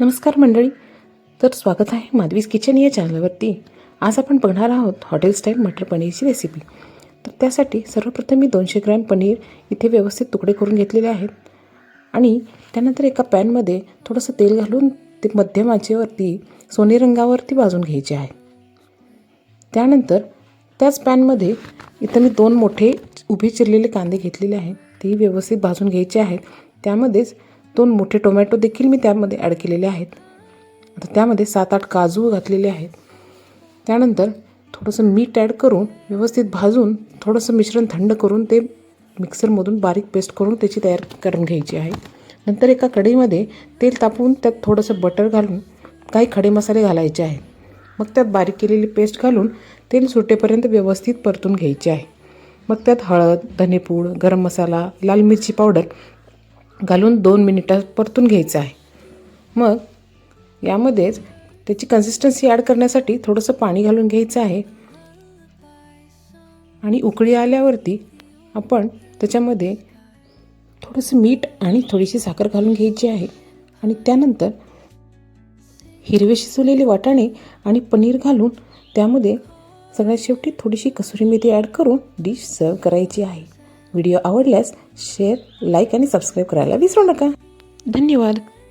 नमस्कार मंडळी. तर स्वागत आहे माधवीज किचन या चॅनलवरती. आज आपण बघणार आहोत हॉटेल स्टाईल मटर पनीरची रेसिपी. तर त्यासाठी सर्वप्रथम मी 200 ग्रॅम पनीर इथे व्यवस्थित तुकडे करून घेतलेले आहेत आणि त्यानंतर एका पॅनमध्ये थोडंसं तेल घालून ते मध्यम आचेवरती सोनेरी रंगावरती भाजून घ्यायचे आहे. त्यानंतर त्याच पॅनमध्ये इथं मी 2 मोठे उभे चिरलेले कांदे घेतलेले आहेत, ते व्यवस्थित भाजून घ्यायचे आहेत. त्यामध्येच 2 मोठे टोमॅटो देखील मी त्यामध्ये ॲड केलेले आहेत. आता त्यामध्ये 7-8 काजू घातलेले आहेत. त्यानंतर थोडंसं मीठ ॲड करून व्यवस्थित भाजून थोडंसं मिश्रण थंड करून ते मिक्सरमधून बारीक पेस्ट करून त्याची तयार करून घ्यायची आहे. नंतर एका कढईमध्ये तेल तापवून त्यात थोडंसं बटर घालून काही खडे मसाले घालायचे आहेत. मग त्यात बारीक केलेली पेस्ट घालून तेल सुटेपर्यंत व्यवस्थित परतून घ्यायचे आहे. मग त्यात हळद, धनेपूड, गरम मसाला, लाल मिरची पावडर घालून 2 मिनिटात परतून घ्यायचं आहे. मग यामध्येच त्याची कन्सिस्टन्सी ॲड करण्यासाठी थोडंसं पाणी घालून घ्यायचं आहे आणि उकळी आल्यावरती आपण त्याच्यामध्ये थोडंसं मीठ आणि थोडीशी साखर घालून घ्यायची आहे आणि त्यानंतर हिरवे शिजवलेले वाटाणे आणि पनीर घालून त्यामध्ये सगळ्यात शेवटी थोडीशी कसुरी मेथी ॲड करून डिश सर्व करायची आहे. व्हिडिओ आवडल्यास शेअर, लाईक आणि सबस्क्राईब करायला विसरू नका. धन्यवाद.